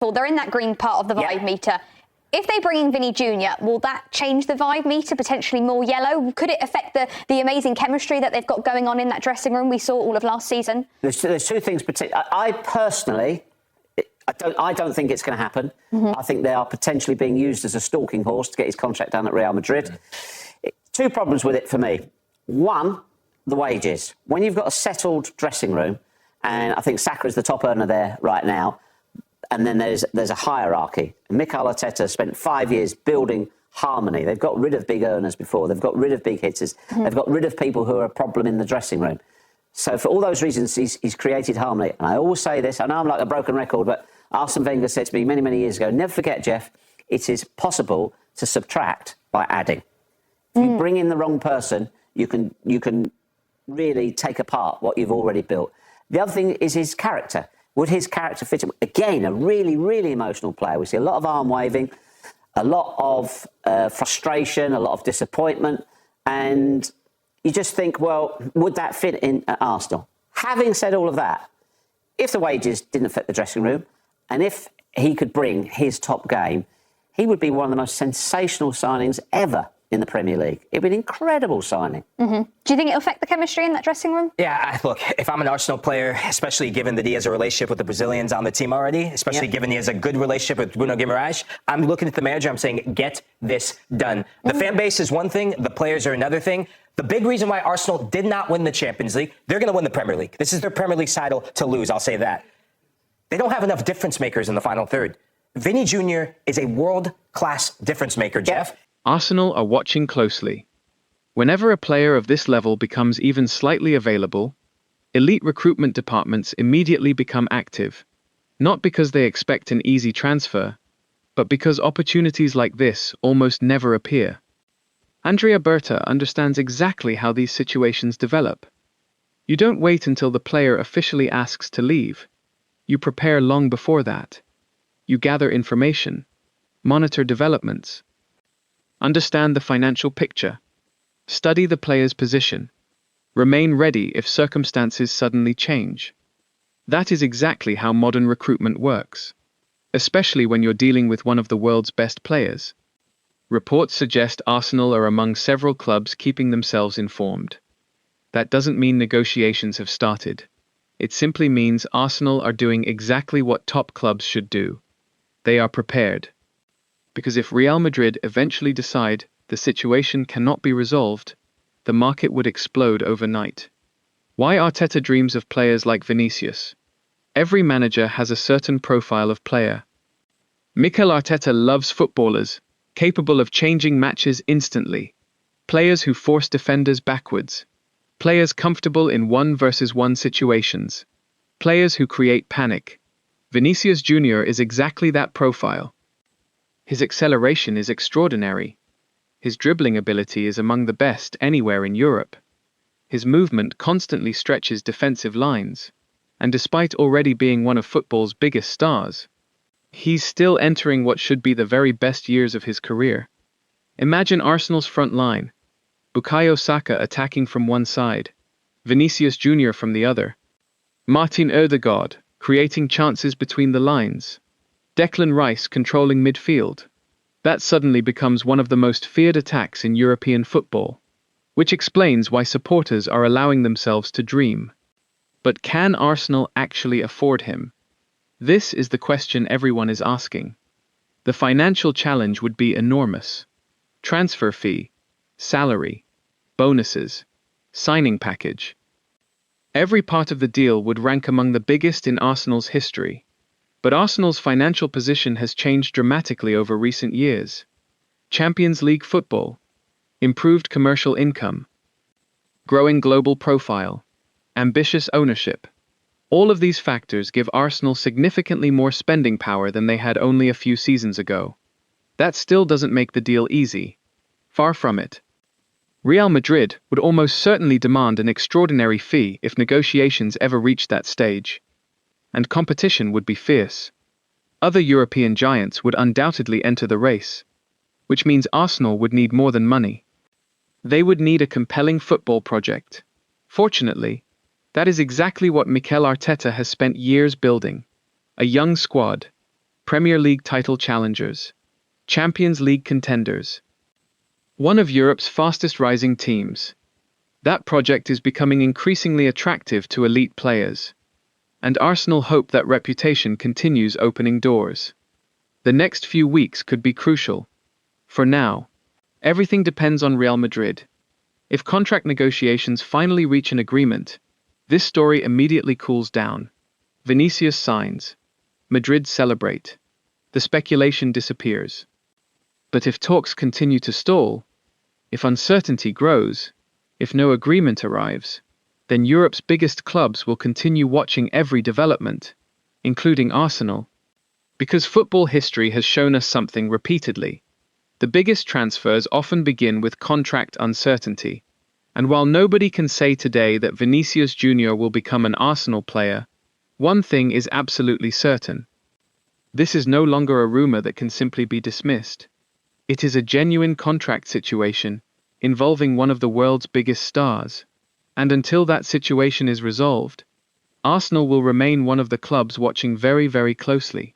They're in that green part of the vibe meter. If they bring in Vini Jr, will that change the vibe meter, potentially more yellow? Could it affect the amazing chemistry that they've got going on in that dressing room we saw all of last season? There's two things. I personally, I don't think it's going to happen. I think they are potentially being used as a stalking horse to get his contract done at Real Madrid. Two problems with it for me. One, the wages. When you've got a settled dressing room, and I think Saka is the top earner there right now, and then there's a hierarchy. Mikel Arteta spent 5 years building harmony. They've got rid of big earners before. They've got rid of big hitters. They've got rid of people who are a problem in the dressing room. So for all those reasons, he's created harmony. And I always say this, I know I'm like a broken record, but Arsene Wenger said to me many, many years ago, never forget, Jeff, it is possible to subtract by adding. If you bring in the wrong person, you can really take apart what you've already built. The other thing is his character. Would his character fit him? Again, a really, really emotional player. We see a lot of arm waving, a lot of frustration, a lot of disappointment. And you just think, well, would that fit in at Arsenal? Having said all of that, if the wages didn't affect the dressing room, and if he could bring his top game, he would be one of the most sensational signings ever in the Premier League. It'd be an incredible signing. Do you think it'll affect the chemistry in that dressing room? Yeah, look, if I'm an Arsenal player, especially given that he has a relationship with the Brazilians on the team already, especially given he has a good relationship with Bruno Guimaraes, I'm looking at the manager, I'm saying, get this done. The fan base is one thing, the players are another thing. The big reason why Arsenal did not win the Champions League, they're going to win the Premier League. This is their Premier League title to lose, I'll say that. They don't have enough difference makers in the final third. Vini Jr is a world-class difference maker, Jeff. Arsenal are watching closely. Whenever a player of this level becomes even slightly available, elite recruitment departments immediately become active, not because they expect an easy transfer, but because opportunities like this almost never appear. Andrea Berta understands exactly how these situations develop. You don't wait until the player officially asks to leave. You prepare long before that. You gather information, monitor developments, understand the financial picture, study the player's position, remain ready if circumstances suddenly change. That is exactly how modern recruitment works, especially when you're dealing with one of the world's best players. Reports suggest Arsenal are among several clubs keeping themselves informed. That doesn't mean negotiations have started. It simply means Arsenal are doing exactly what top clubs should do. They are prepared. Because if Real Madrid eventually decide the situation cannot be resolved, the market would explode overnight. Why Arteta dreams of players like Vinicius? Every manager has a certain profile of player. Mikel Arteta loves footballers, capable of changing matches instantly. Players who force defenders backwards. Players comfortable in 1-versus-1 situations. Players who create panic. Vinicius Jr is exactly that profile. His acceleration is extraordinary. His dribbling ability is among the best anywhere in Europe. His movement constantly stretches defensive lines, and despite already being one of football's biggest stars, he's still entering what should be the very best years of his career. Imagine Arsenal's front line, Bukayo Saka attacking from one side, Vinicius Jr from the other, Martin Odegaard creating chances between the lines, Declan Rice controlling midfield. That suddenly becomes one of the most feared attacks in European football, which explains why supporters are allowing themselves to dream. But can Arsenal actually afford him? This is the question everyone is asking. The financial challenge would be enormous. Transfer fee, salary, bonuses, signing package. Every part of the deal would rank among the biggest in Arsenal's history. But Arsenal's financial position has changed dramatically over recent years. Champions League football, improved commercial income, growing global profile, ambitious ownership. All of these factors give Arsenal significantly more spending power than they had only a few seasons ago. That still doesn't make the deal easy. Far from it. Real Madrid would almost certainly demand an extraordinary fee if negotiations ever reached that stage. And competition would be fierce. Other European giants would undoubtedly enter the race, which means Arsenal would need more than money. They would need a compelling football project. Fortunately, that is exactly what Mikel Arteta has spent years building. A young squad, Premier League title challengers, Champions League contenders. One of Europe's fastest rising teams. That project is becoming increasingly attractive to elite players. And Arsenal hope that reputation continues opening doors. The next few weeks could be crucial. For now, everything depends on Real Madrid. If contract negotiations finally reach an agreement, this story immediately cools down. Vinicius signs. Madrid celebrate. The speculation disappears. But if talks continue to stall, if uncertainty grows, if no agreement arrives, then Europe's biggest clubs will continue watching every development, including Arsenal. Because football history has shown us something repeatedly. The biggest transfers often begin with contract uncertainty. And while nobody can say today that Vinicius Jr. will become an Arsenal player, one thing is absolutely certain. This is no longer a rumor that can simply be dismissed. It is a genuine contract situation involving one of the world's biggest stars. And until that situation is resolved, Arsenal will remain one of the clubs watching very, very closely.